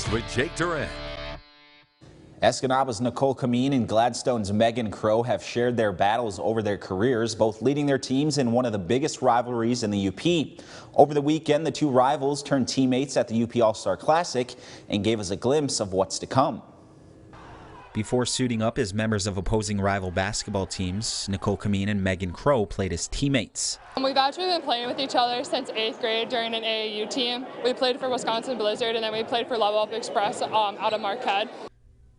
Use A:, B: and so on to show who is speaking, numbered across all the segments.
A: Sports with Jake Duran.
B: Escanaba's Nicole Kameen and Gladstone's Megan Crow have shared their battles over their careers, both leading their teams in one of the biggest rivalries in the UP. Over the weekend, the two rivals turned teammates at the UP All-Star Classic and gave us a glimpse of what's to come. Before suiting up as members of opposing rival basketball teams, Nicole Kameen and Megan Crow played as teammates.
C: We've actually been playing with each other since 8th grade during an AAU team. We played for Wisconsin Blizzard and then we played for Level Up Express out of Marquette.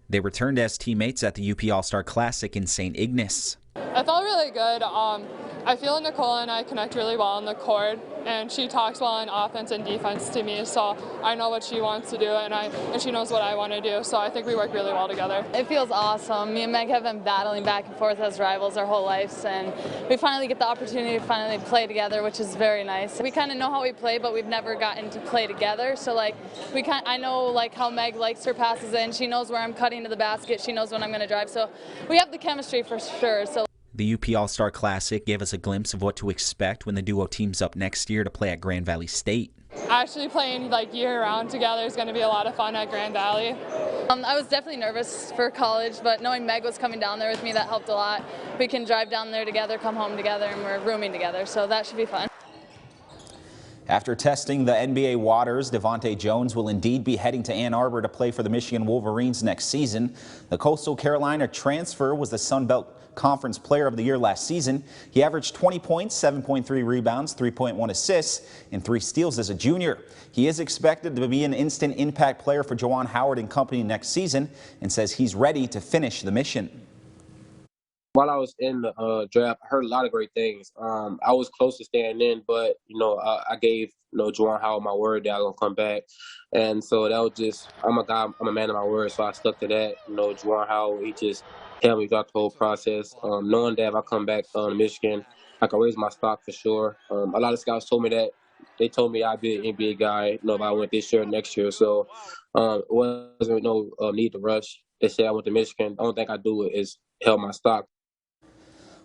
B: They returned as teammates at the UP All-Star Classic in St. Ignace.
C: I felt really good. I feel Nicole and I connect really well on the court, and she talks well on offense and defense to me, so I know what she wants to do, and she knows what I want to do, so I think we work really well together.
D: It feels awesome. Me and Meg have been battling back and forth as rivals our whole lives, and we finally get the opportunity to finally play together, which is very nice. We kind of know how we play, but we've never gotten to play together, so I know how Meg likes her passes in. She knows where I'm cutting to the basket. She knows when I'm going to drive, so we have the chemistry for sure.
B: The UP All-Star Classic gave us a glimpse of what to expect when the duo teams up next year to play at Grand Valley State.
C: Actually playing year-round together is going to be a lot of fun at Grand Valley.
D: I was definitely nervous for college, but knowing Meg was coming down there with me, that helped a lot. We can drive down there together, come home together, and we're rooming together, so that should be fun.
B: After testing the NBA waters, Devontae Jones will indeed be heading to Ann Arbor to play for the Michigan Wolverines next season. The Coastal Carolina transfer was the Sun Belt Conference Player of the Year last season. He averaged 20 points, 7.3 rebounds, 3.1 assists, and 3 steals as a junior. He is expected to be an instant impact player for Juwan Howard and company next season and says he's ready to finish the mission.
E: While I was in the draft, I heard a lot of great things. I was close to staying in, but I gave Juwan Howard my word that I was gonna come back, and so that was just I'm a man of my word, so I stuck to that. Juwan Howard, he just helped me throughout the whole process. Knowing that if I come back to Michigan, I can raise my stock for sure. A lot of scouts told me that. They told me I'd be an NBA guy, if I went this year or next year. So it wasn't no need to rush. They said I went to Michigan. The only thing I do is help my stock.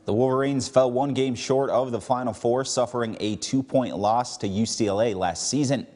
B: The Wolverines fell one game short of the Final Four, suffering a 2-point loss to UCLA last season.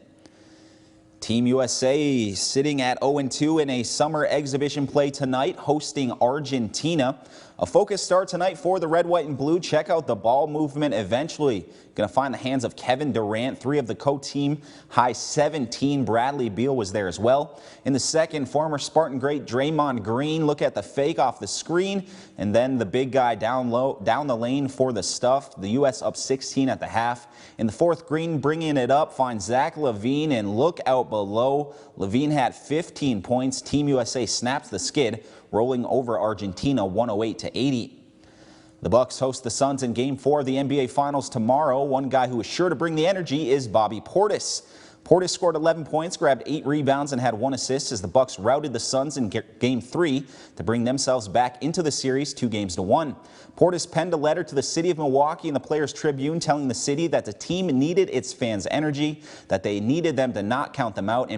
B: Team USA sitting at 0-2 in a summer exhibition play tonight, hosting Argentina. A focused start tonight for the red, white, and blue. Check out the ball movement eventually. Going to find the hands of Kevin Durant, 3 of the co-team high 17. Bradley Beal was there as well. In the second, former Spartan great Draymond Green. Look at the fake off the screen, and then the big guy down the lane for the stuff. The U.S. up 16 at the half. In the fourth, Green bringing it up finds Zach LaVine, and look out below. LaVine had 15 points. Team USA snaps the skid, rolling over Argentina 108-80. The Bucks host the Suns in Game 4 of the NBA Finals tomorrow. One guy who is sure to bring the energy is Bobby Portis. Portis scored 11 points, grabbed 8 rebounds, and had 1 assist as the Bucks routed the Suns in Game 3 to bring themselves back into the series 2-1. Portis penned a letter to the city of Milwaukee in the Players Tribune telling the city that the team needed its fans' energy, that they needed them to not count them out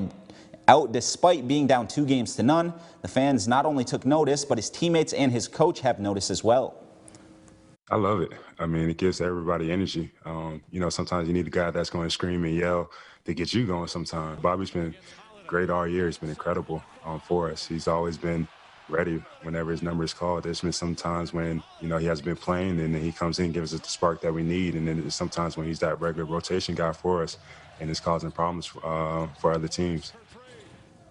B: despite being down 2-0. The fans not only took notice, but his teammates and his coach have noticed as well.
F: I love it. I mean, it gives everybody energy. Sometimes you need a guy that's going to scream and yell to get you going sometimes. Bobby's been great all year. He's been incredible for us. He's always been ready whenever his number is called. There's been some times when, he hasn't been playing, and then he comes in and gives us the spark that we need. And then there's sometimes when he's that regular rotation guy for us, and it's causing problems for other teams.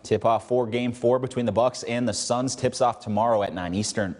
B: Tip-off for Game 4 between the Bucks and the Suns tips off tomorrow at 9 Eastern.